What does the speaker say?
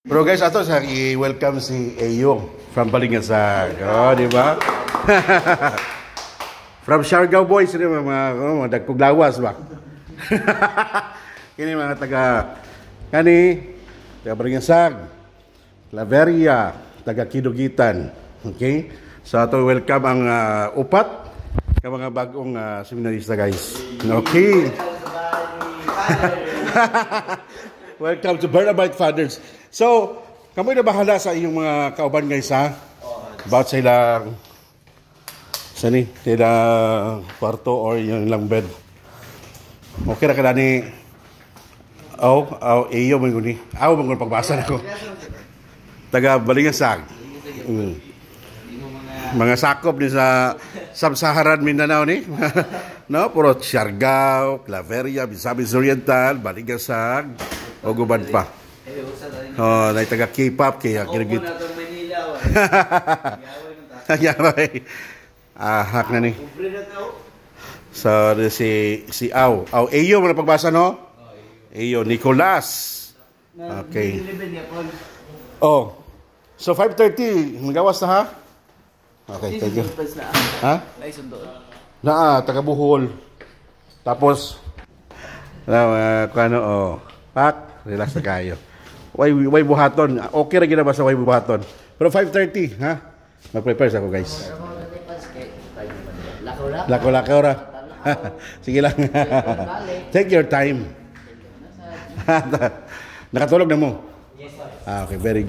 Pero guys, ato sa i-welcome si Ayo from Balingasag. Oh, di ba? From Siargao Boys, mga dagkuglawas ba? Kini mga taga Balingasag, Claveria, taga Kidugitan. Okay? So ato welcome ang upat ka mga bagong seminarista guys. Okay. Welcome to Bernabite Fathers. So, kamoy na bahala sa iyong mga kauban guys ha? About sa ilang kwarto or yung ilang bed. Okay na ka ni iyo man guni. Man pagbasa nako. Taga Balingasag. Mga sakop ni sa Sub-Saharan Mindanao ni. No, puro Siargao, Claveria, Misamis Oriental, Balingasag, o guban pa. Oh, na taga K-pop kaya kinagit. Hak na ni. So si Ayo mo na pagbasa no? Ayo Nicolas. Okay. Oh. So 5:30 magawas na ha? Okay, thank you. Ha? Taga Bohol. Tapos pak, relax na kayo. Way buhaton. Okay ra gid ba sa way buhaton. Pero 5:30, ha? Mag-prepare ako, guys. Lako ra. Sige lang. Take your time. Nakatulog na mo? Yes, sir. Okay, very good.